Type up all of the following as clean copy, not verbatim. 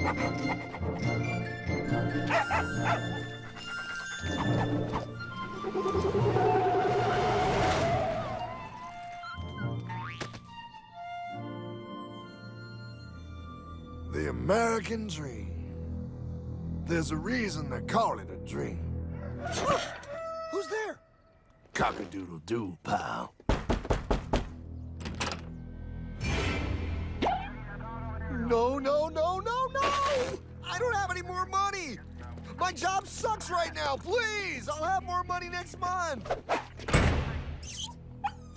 The American dream. There's a reason they call it a dream. Who's there? Cock-a-doodle-doo, pal. No, no, no, no, no! I don't have any more money! My job sucks right now, please! I'll have more money next month!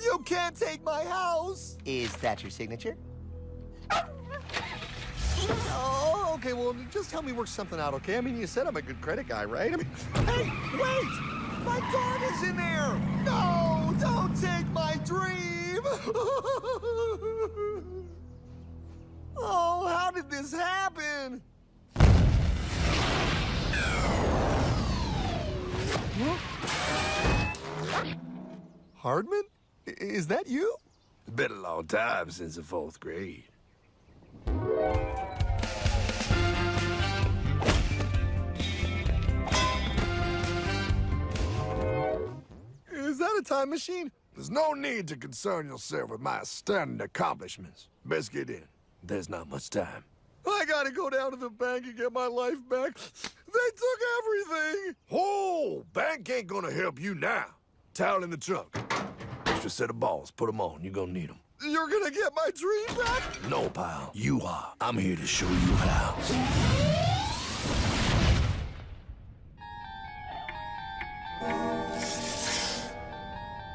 You can't take my house! Is that your signature? Oh, okay, well, just help me work something out, okay? I mean, you said I'm a good credit guy, right? I mean, hey, wait! My dog is in there! No, don't take my dream! Oh, how did this happen? Hardman? Is that you? It's been a long time since the 4th grade. Is that a time machine? There's no need to concern yourself with my stunning accomplishments. Best get in. There's not much time. I gotta go down to the bank and get my life back. They took everything. Oh, bank ain't gonna help you now. Towel in the trunk. Extra set of balls. Put them on. You're gonna need them. You're gonna get my dream back? No, pal. You are. I'm here to show you how.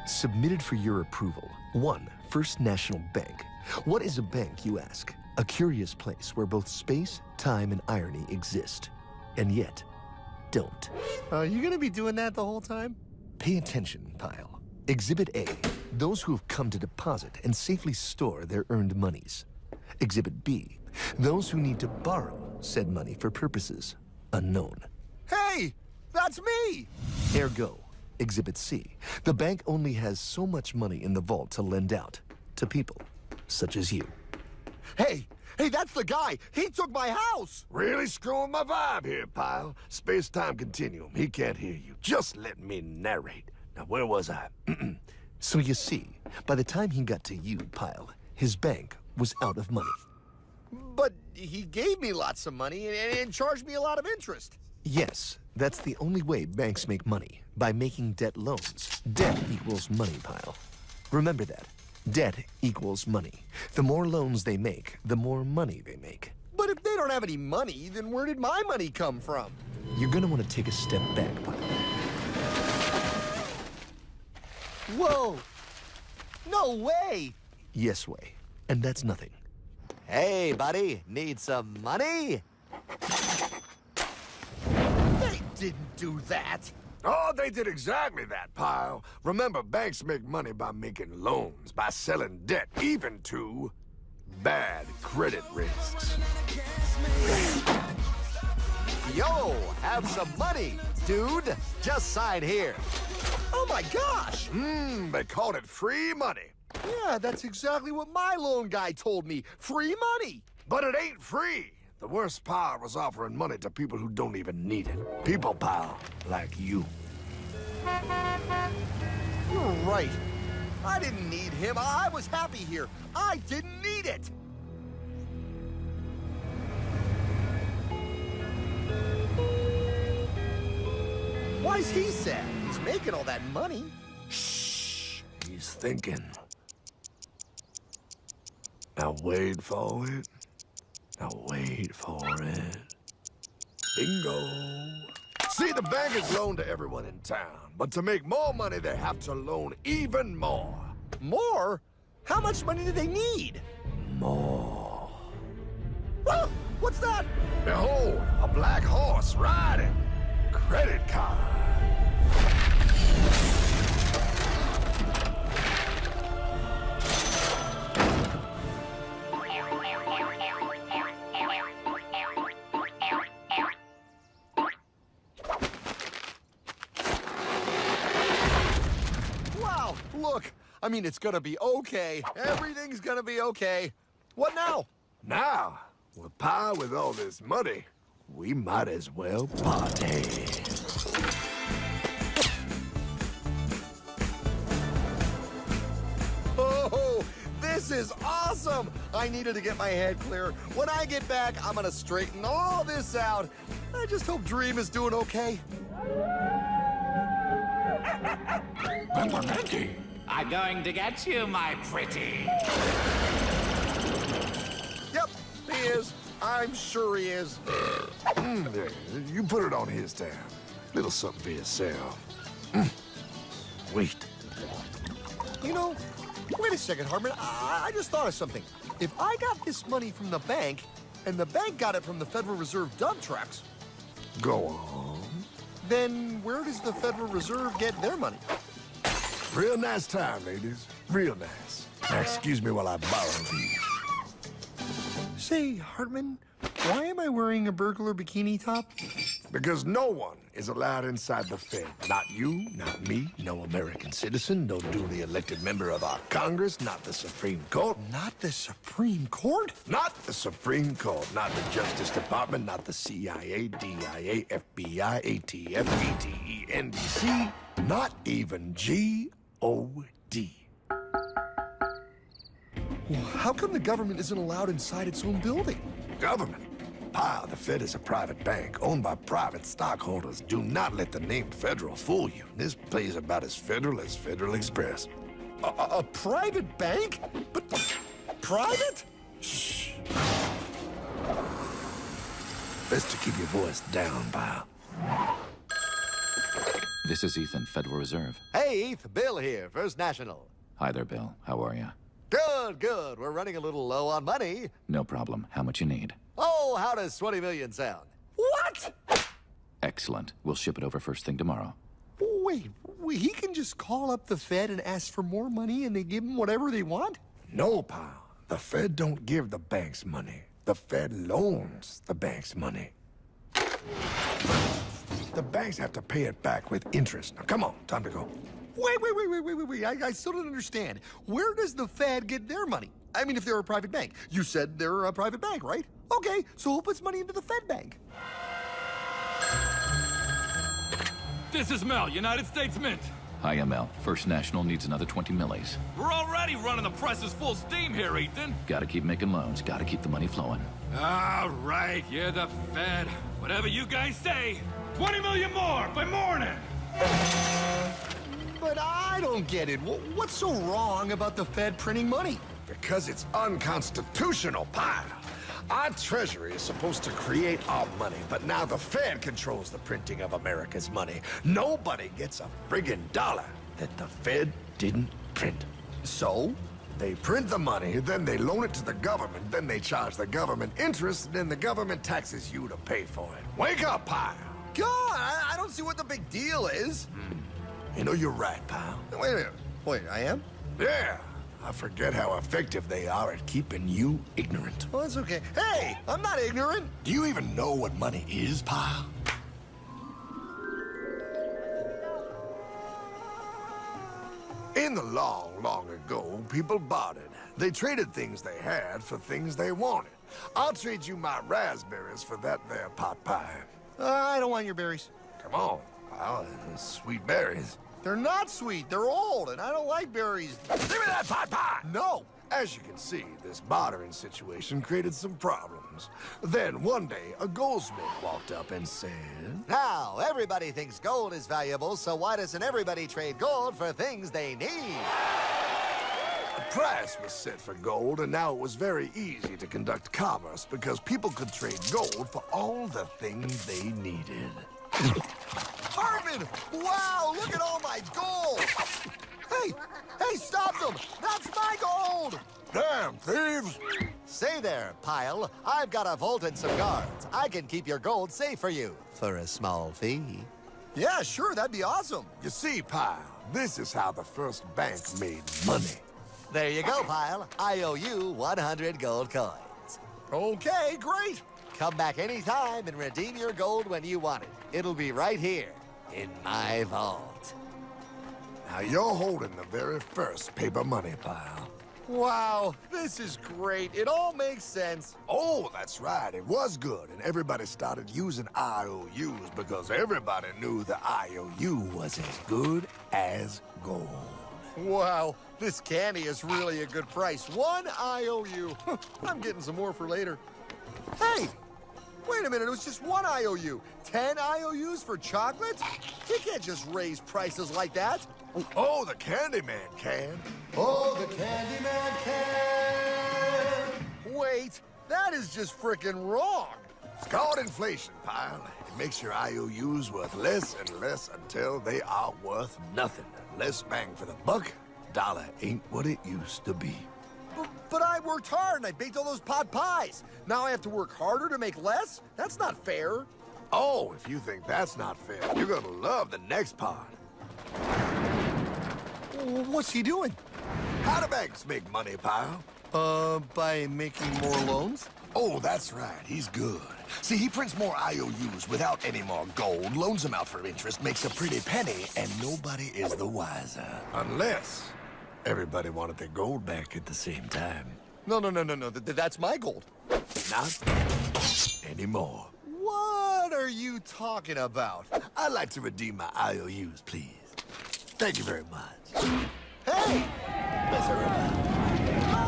Submitted for your approval. 1. First National Bank. What is a bank, you ask? A curious place where both space, time, and irony exist. And yet, don't. Are you gonna be doing that the whole time? Pay attention, pile. Exhibit A. Those who have come to deposit and safely store their earned monies. Exhibit B. Those who need to borrow said money for purposes unknown. Hey, that's me! Ergo, Exhibit C. The bank only has so much money in the vault to lend out to people such as you. Hey, that's the guy. He took my house. Really screwing my vibe here, pal. Space-time continuum. He can't hear you. Just let me narrate. Now, where was I? So you see, by the time he got to you, pile, his bank was out of money. But he gave me lots of money and charged me a lot of interest. Yes, that's the only way banks make money, by making debt loans. Debt equals money, pile. Remember that. Debt equals money. The more loans they make, the more money they make. But if they don't have any money, then where did my money come from? You're gonna want to take a step back, pile. Whoa! No way! Yes way. And that's nothing. Hey, buddy, need some money? They didn't do that. Oh, they did exactly that, pal. Remember, banks make money by making loans, by selling debt, even to bad credit risks. Yo, have some money, dude. Just sign here. Oh my gosh! They called it free money. Yeah, that's exactly what my loan guy told me. Free money! But it ain't free. The worst part was offering money to people who don't even need it. People, pal, like you. You're right. I didn't need him. I was happy here. I didn't need it. Why's he sad? He's making all that money. Shh. He's thinking. Now wait for it. Now wait for it. Bingo. See, the bankers loan to everyone in town, but to make more money, they have to loan even more. More? How much money do they need? More. Ah, what's that? Behold, a black horse riding. Credit card. Wow, look. I mean, it's gonna be okay. Everything's gonna be okay. What now? Now, Well, Pa, with all this money, we might as well party. Oh, this is awesome! I needed to get my head clear. When I get back, I'm gonna straighten all this out. I just hope Dream is doing okay. I'm going to get you, my pretty. Yep, he is. I'm sure he is. There, you put it on his tab. Little something for yourself. Wait. You know, wait a second, Hartman. I just thought of something. If I got this money from the bank, and the bank got it from the Federal Reserve dump trucks, Go on. then where does the Federal Reserve get their money? Real nice time, ladies. Real nice. Now, excuse me while I borrow these. Say, Hartman, why am I wearing a burglar bikini top? Because no one is allowed inside the Fed. Not you, not me, no American citizen, no duly elected member of our Congress, not the Supreme Court. Not the Supreme Court? Not the Supreme Court, not the Justice Department, not the CIA, DIA, FBI, ATF, ETE, NBC, not even G.O.D. Well, how come the government isn't allowed inside its own building? Government. Pa, the Fed is a private bank owned by private stockholders. Do not let the name Federal fool you. This place is about as federal as Federal Express. A private bank? But private? Shh. Best to keep your voice down, pal. This is Ethan, Federal Reserve. Hey, Eth, Bill here, First National. Hi there, Bill. How are you? Good, good. We're running a little low on money. No problem. How much you need? Oh, how does 20 million sound? What? Excellent. We'll ship it over first thing tomorrow. Wait, he can just call up the Fed and ask for more money and they give him whatever they want? No, pal. The Fed don't give the banks money. The Fed loans the banks money. The banks have to pay it back with interest. Now, come on, time to go. Wait. I still don't understand. Where does the Fed get their money? I mean, if they're a private bank. You said they're a private bank, right? Okay, so who puts money into the Fed bank? This is Mel, United States Mint. Hi, ML. First National needs another 20 millis. We're already running the presses full steam here, Ethan. Gotta keep making loans. Gotta keep the money flowing. All right, you're the Fed. Whatever you guys say. 20 million more by morning. But I don't get it. What's so wrong about the Fed printing money? Because it's unconstitutional, pal. Our Treasury is supposed to create our money, but now the Fed controls the printing of America's money. Nobody gets a friggin' dollar that the Fed didn't print. So? They print the money, then they loan it to the government, then they charge the government interest, then the government taxes you to pay for it. Wake up, pal! God, I don't see what the big deal is. You know, you're right, pal. Wait a minute. Wait, I am? Yeah, I forget how effective they are at keeping you ignorant. Well, that's okay. Hey, I'm not ignorant. Do you even know what money is, pal? In the long ago, people bartered. They traded things they had for things they wanted. I'll trade you my raspberries for that there pot pie. I don't want your berries. Come on, pal, sweet berries. They're not sweet. They're old, and I don't like berries. Give me that pot pie! No. As you can see, this bartering situation created some problems. Then one day, a goldsmith walked up and said, Now, everybody thinks gold is valuable, so why doesn't everybody trade gold for things they need? a price was set for gold, and now it was very easy to conduct commerce because people could trade gold for all the things they needed. Hartman! Wow, look at all my gold! Hey, stop them! That's my gold! Damn thieves! Say there, Pile. I've got a vault and some guards. I can keep your gold safe for you for a small fee. Yeah, sure, that'd be awesome. You see, pal, this is how the first bank made money. There you go, Pile. I owe you 100 gold coins. Okay, great. Come back anytime and redeem your gold when you want it. It'll be right here in my vault. Now you're holding the very first paper money, pal. Wow, this is great. It all makes sense. Oh, that's right. It was good, and everybody started using IOUs because everybody knew the IOU was as good as gold. Wow, this candy is really a good price. 1 IOU. I'm getting some more for later. Hey, wait a minute. It was just 1 IOU. 10 IOUs for chocolate? You can't just raise prices like that. Oh, the Candyman can. Oh, the Candyman can! Wait, that is just frickin' wrong. It's called inflation, pal. It makes your IOUs worth less and less until they are worth nothing. Less bang for the buck. Dollar ain't what it used to be. But I worked hard and I baked all those pot pies. Now I have to work harder to make less? That's not fair. Oh, if you think that's not fair, you're gonna love the next part. What's he doing? How do banks make money, pal? By making more loans? Oh, that's right. He's good. See, he prints more IOUs without any more gold, loans them out for interest, makes a pretty penny, and nobody is the wiser. Unless everybody wanted their gold back at the same time. No. That's my gold. Not anymore. What are you talking about? I'd like to redeem my IOUs, please. Thank you very much. Hey! No!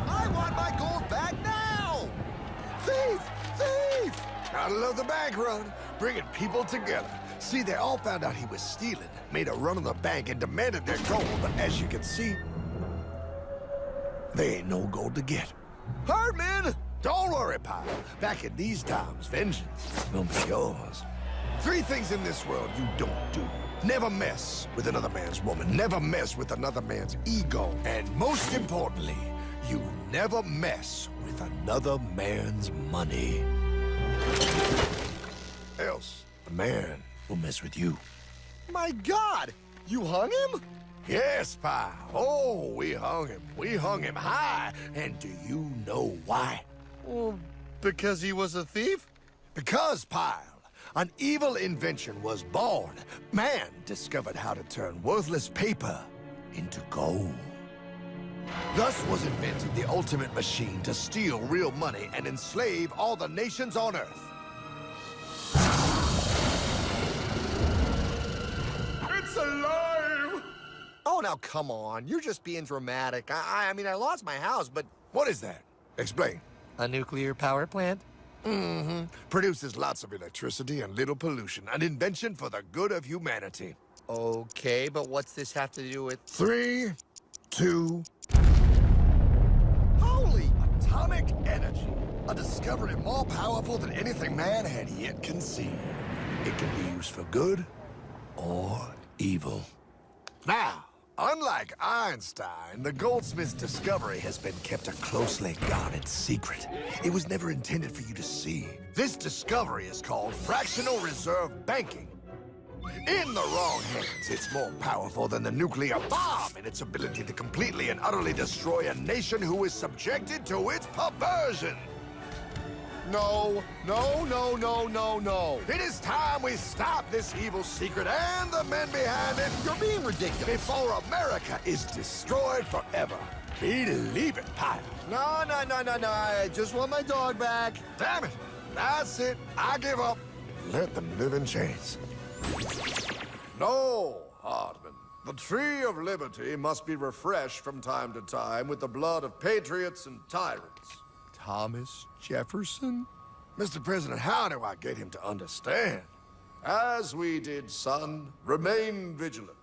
I want my gold back now! Thief! Thief! Gotta love the bank run, bringing people together. See, they all found out he was stealing, made a run on the bank, and demanded their gold, but as you can see, there ain't no gold to get. Hardman! Don't worry, pal. Back in these times, vengeance will be yours. 3 things in this world you don't do. Never mess with another man's woman. Never mess with another man's ego. And most importantly, you never mess with another man's money. Else, the man will mess with you. My God! You hung him? Yes, pal. Oh, we hung him. We hung him high. And do you know why? Well, because he was a thief? Because, pal, an evil invention was born. Man discovered how to turn worthless paper into gold. Thus was invented the ultimate machine to steal real money and enslave all the nations on Earth. It's alive! Oh, now come on. You're just being dramatic. I mean, I lost my house, but... What is that? Explain. A nuclear power plant? Mm-hmm. Produces lots of electricity and little pollution. An invention for the good of humanity. Okay, but what's this have to do with... 3, 2... Holy! Atomic energy. A discovery more powerful than anything man had yet conceived. It can be used for good or evil. Now, unlike Einstein, the goldsmith's discovery has been kept a closely guarded secret. It was never intended for you to see. This discovery is called fractional reserve banking. In the wrong hands, it's more powerful than the nuclear bomb in its ability to completely and utterly destroy a nation who is subjected to its perversion. No. It is time we stop this evil secret and the men behind it. You're being ridiculous. Before America is destroyed forever. Believe it, pal. No. I just want my dog back. Damn it. That's it. I give up. Let them live in chains. No, Hardman. The tree of liberty must be refreshed from time to time with the blood of patriots and tyrants. Thomas Jefferson? Mr. President, how do I get him to understand? As we did, son, remain vigilant.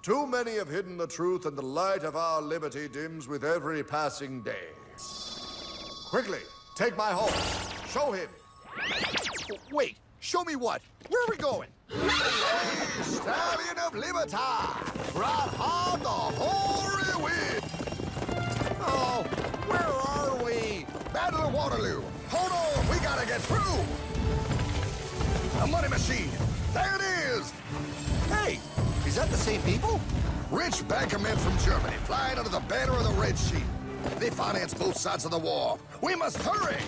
Too many have hidden the truth, and the light of our liberty dims with every passing day. Quickly, take my horse. Show him. Wait, show me what? Where are we going? Stallion of Liberty! Ride hard the hoary wind! Oh, where are we? Battle of Waterloo! Hold on, we gotta get through! A money machine! There it is! Hey, is that the same people? Rich banker men from Germany flying under the banner of the Red Sheep. They finance both sides of the war. We must hurry!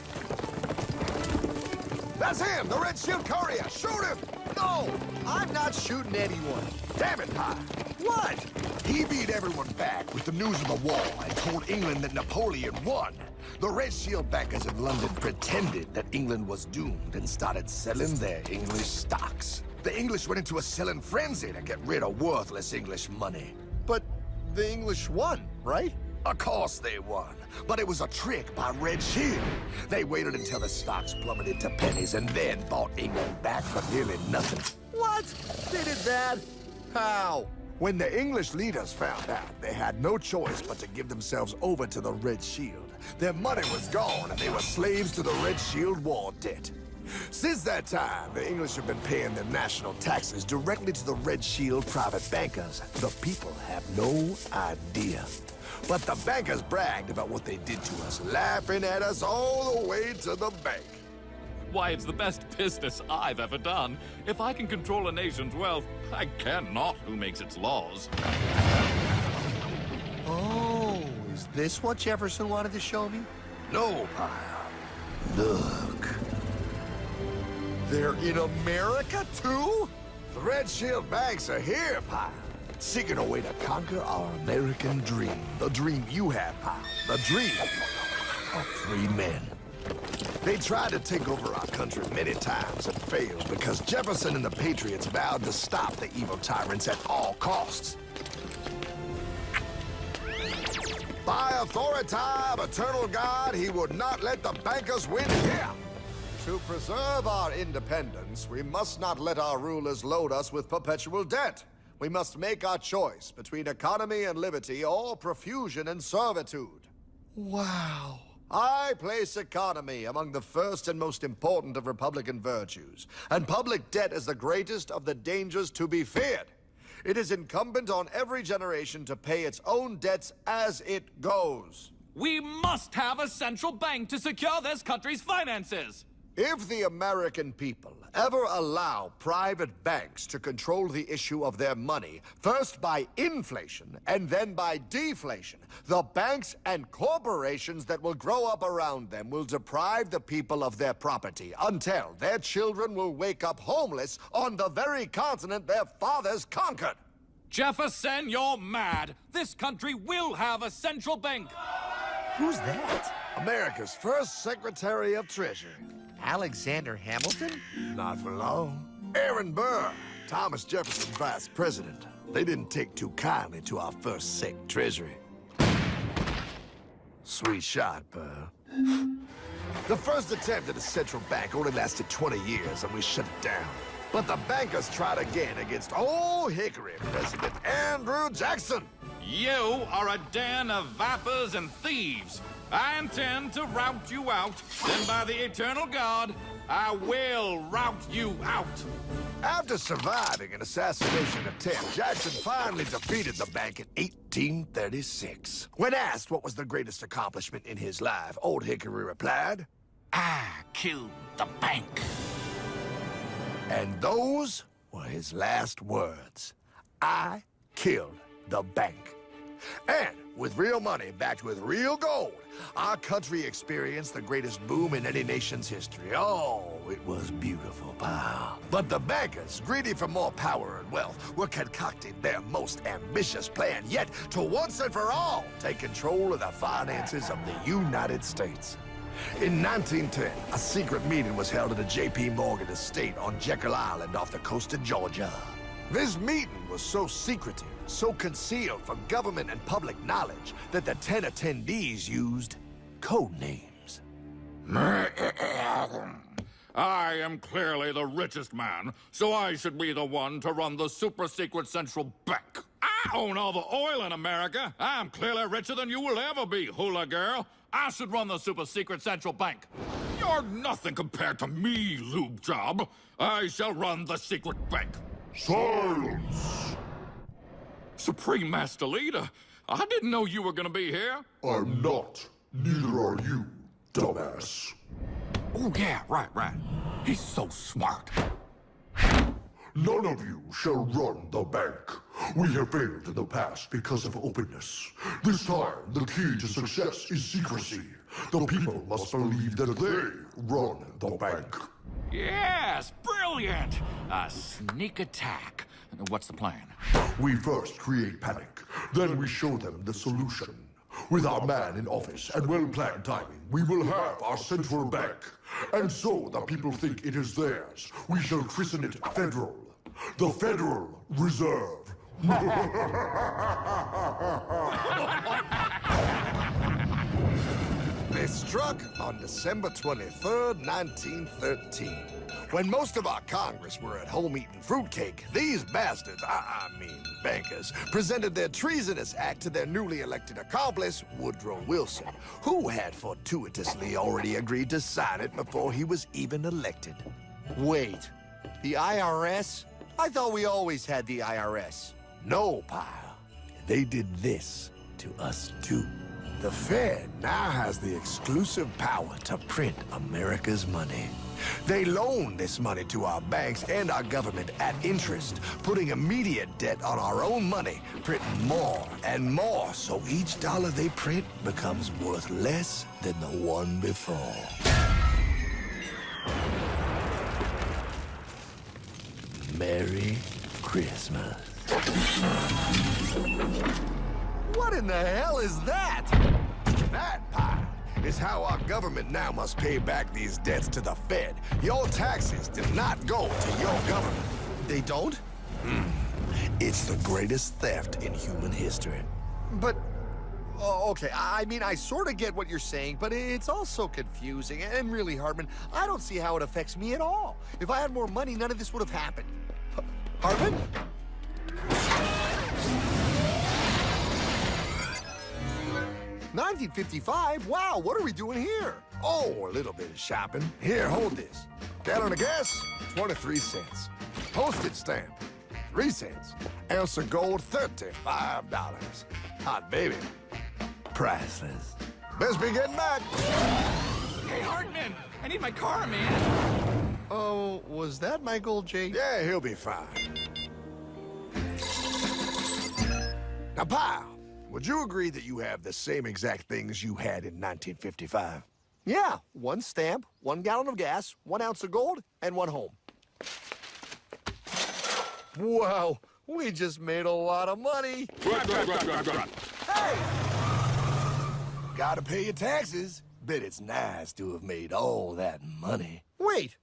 That's him, the Red Shield courier! Shoot him! No! I'm not shooting anyone. Damn it, Pie. What? He beat everyone back with the news of the war and told England that Napoleon won. The Red Shield bankers in London pretended that England was doomed and started selling their English stocks. The English went into a selling frenzy to get rid of worthless English money. But the English won, right? Of course they won, but it was a trick by Red Shield. They waited until the stocks plummeted to pennies and then bought England back for nearly nothing. What? They did that? How? When the English leaders found out, they had no choice but to give themselves over to the Red Shield. Their money was gone and they were slaves to the Red Shield war debt. Since that time, the English have been paying their national taxes directly to the Red Shield private bankers. The people have no idea. But the bankers bragged about what they did to us, laughing at us all the way to the bank. Why, it's the best business I've ever done. If I can control a nation's wealth, I care not who makes its laws. Oh, is this what Jefferson wanted to show me? No, Pyle. Look. They're in America, too? The Red Shield banks are here, Pyle. Seeking a way to conquer our American dream. The dream you have, Pyle. The dream of free men. They tried to take over our country many times and failed because Jefferson and the Patriots vowed to stop the evil tyrants at all costs. By authority of eternal God, he would not let the bankers win here. To preserve our independence, we must not let our rulers load us with perpetual debt. We must make our choice between economy and liberty or profusion and servitude. Wow. I place economy among the first and most important of Republican virtues, and public debt is the greatest of the dangers to be feared. It is incumbent on every generation to pay its own debts as it goes. We must have a central bank to secure this country's finances. If the American people ever allow private banks to control the issue of their money, first by inflation and then by deflation, the banks and corporations that will grow up around them will deprive the people of their property until their children will wake up homeless on the very continent their fathers conquered. Jefferson, you're mad. This country will have a central bank. Who's that? America's first Secretary of Treasury. Alexander Hamilton? Not for long. Aaron Burr, Thomas Jefferson's vice president. They didn't take too kindly to our first Sec Treasury. Sweet shot, Burr. The first attempt at a central bank only lasted 20 years and we shut it down. But the bankers tried again against Old Hickory President Andrew Jackson. You are a den of vipers and thieves. I intend to rout you out. Then by the eternal God, I will rout you out. After surviving an assassination attempt, Jackson finally defeated the bank in 1836. When asked what was the greatest accomplishment in his life, Old Hickory replied, I killed the bank. and those were his last words. I killed the bank. And with real money backed with real gold, our country experienced the greatest boom in any nation's history. Oh, it was beautiful, pal. But the bankers, greedy for more power and wealth, were concocting their most ambitious plan yet to once and for all take control of the finances of the United States. In 1910, a secret meeting was held at a J.P. Morgan estate on Jekyll Island off the coast of Georgia. This meeting was so secretive, so concealed from government and public knowledge that the 10 attendees used code names. I am clearly the richest man, so I should be the one to run the super-secret central bank. I own all the oil in America. I'm clearly richer than you will ever be, hula girl. I should run the super-secret central bank. You're nothing compared to me, lube job. I shall run the secret bank. Silence! Supreme Master Leader, I didn't know you were gonna be here. I'm not. Neither are you, dumbass. Oh, yeah, right. He's so smart. None of you shall run the bank. We have failed in the past because of openness. This time, the key to success is secrecy. The people must believe that they run the bank. Yes, brilliant! A sneak attack. What's the plan? We first create panic, then we show them the solution. With our man in office and well-planned timing, we will have our central bank. And so the people think it is theirs. We shall christen it Federal. The Federal Reserve. They struck on December 23rd, 1913. When most of our Congress were at home eating fruitcake, these bastards, I mean bankers, presented their treasonous act to their newly elected accomplice, Woodrow Wilson, who had fortuitously already agreed to sign it before he was even elected. Wait, the IRS? I thought we always had the IRS. No, pal. They did this to us too. The Fed now has the exclusive power to print America's money. They loan this money to our banks and our government at interest, putting immediate debt on our own money, printing more and more, so each dollar they print becomes worth less than the one before. Merry Christmas. What in the hell is that? That, pal, is how our government now must pay back these debts to the Fed. Your taxes do not go to your government. They don't? It's the greatest theft in human history. But, oh, okay, I mean, I sort of get what you're saying, but it's also confusing. And really, Hartman, I don't see how it affects me at all. If I had more money, none of this would have happened. Hartman? 1955? Wow, what are we doing here? Oh, a little bit of shopping. Here, hold this. Gallon of gas, 23 cents. Postage stamp, 3 cents. Ounce of gold, $35. Hot baby, priceless. Best be getting back. Hey, Hartman! I need my car, man! Oh, was that Michael J? Yeah, he'll be fine. Now, pal, would you agree that you have the same exact things you had in 1955? Yeah, 1 stamp, 1 gallon of gas, 1 ounce of gold, and 1 home. Wow, we just made a lot of money. Hey! Gotta pay your taxes. Bet it's nice to have made all that money. Wait,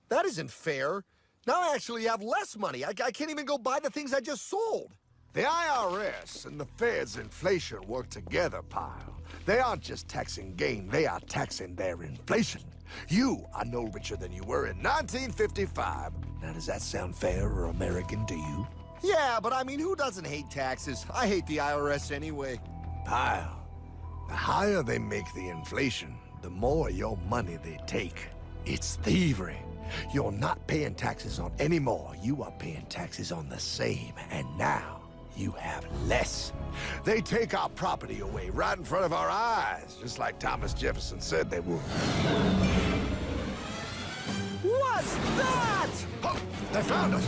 that isn't fair. Now I actually have less money. I can't even go buy the things I just sold. The IRS and the Fed's inflation work together, pal. They aren't just taxing gain, they are taxing their inflation. You are no richer than you were in 1955. Now, does that sound fair or American to you? Yeah, but I mean, who doesn't hate taxes? I hate the IRS anyway. Pal, the higher they make the inflation, the more your money they take. It's thievery. You're not paying taxes on any more. You are paying taxes on the same, and now you have less. They take our property away right in front of our eyes, just like Thomas Jefferson said they would. What's that? Oh, they found us!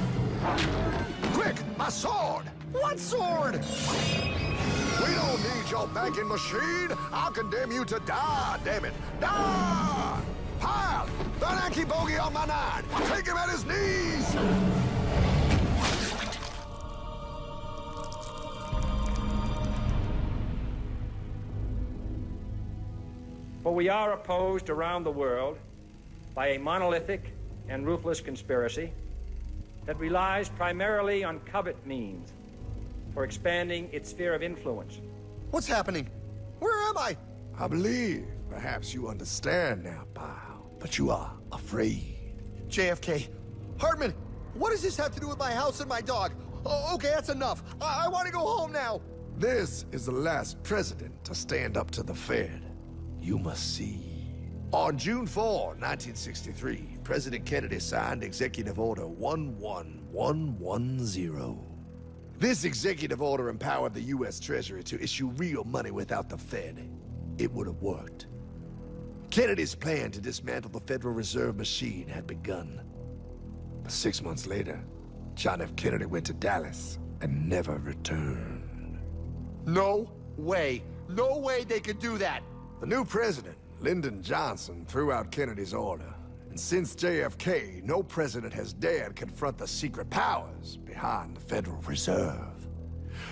Quick, my sword! What sword? We don't need your banking machine! I'll condemn you to die, damn it! Die! Pile! The Yankee bogey on my 9! Take him at his knees! For we are opposed around the world by a monolithic and ruthless conspiracy that relies primarily on covert means for expanding its sphere of influence. What's happening? Where am I? I believe perhaps you understand now, pal, but you are afraid. JFK. Hartman, what does this have to do with my house and my dog? Oh, okay, that's enough. I want to go home now. This is the last president to stand up to the Fed. You must see. On June 4, 1963, President Kennedy signed Executive Order 11110. This executive order empowered the U.S. Treasury to issue real money without the Fed. It would have worked. Kennedy's plan to dismantle the Federal Reserve machine had begun. But 6 months later, John F. Kennedy went to Dallas and never returned. No way. No way they could do that. The new president, Lyndon Johnson, threw out Kennedy's order, And since JFK, no president has dared confront the secret powers behind the Federal Reserve.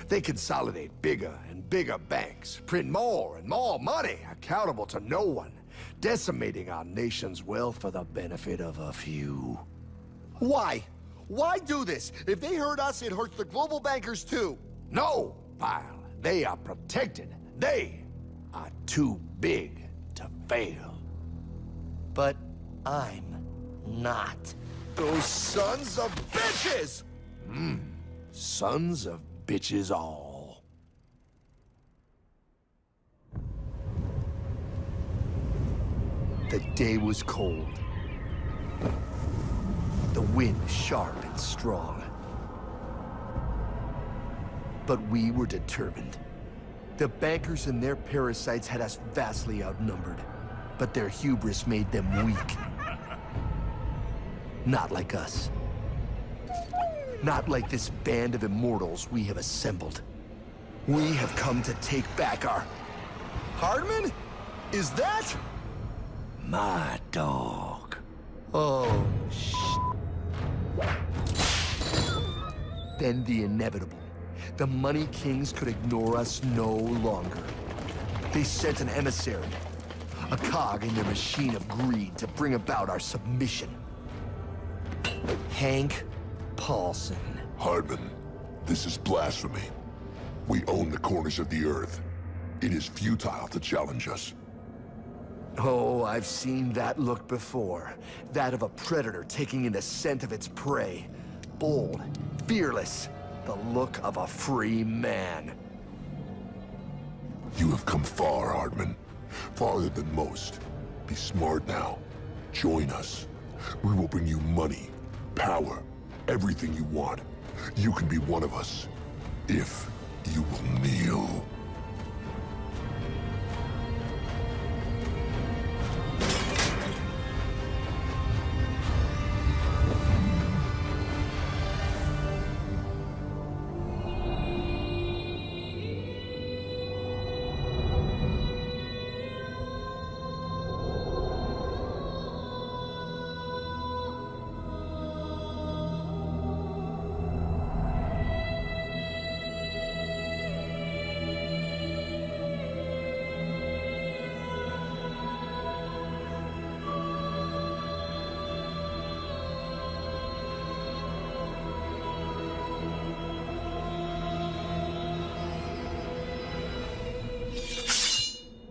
They consolidate bigger and bigger banks, print more and more money, accountable to no one, decimating our nation's wealth for the benefit of a few. Why? Why do this? If they hurt us, it hurts the global bankers too. No, Pyle. They are protected. They are too big to fail. But I'm not. Those sons of bitches! Sons of bitches all. The day was cold. The wind sharp and strong. But we were determined. The bankers and their parasites had us vastly outnumbered, but their hubris made them weak. Not like us. Not like this band of immortals we have assembled. We have come to take back our... Hardman? Is that? My dog. Oh, Then the inevitable. The Money Kings could ignore us no longer. They sent an emissary, a cog in their machine of greed to bring about our submission. Hank Paulson. Hardman, this is blasphemy. We own the corners of the earth. It is futile to challenge us. Oh, I've seen that look before. That of a predator taking in the scent of its prey. Bold, fearless, the look of a free man. You have come far, Hardman. Farther than most. Be smart now. Join us. We will bring you money, power, everything you want. You can be one of us, if you will kneel.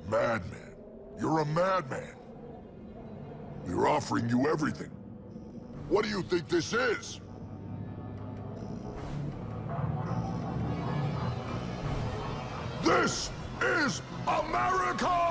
Madman. You're a madman. We're offering you everything. What do you think this is? This is America!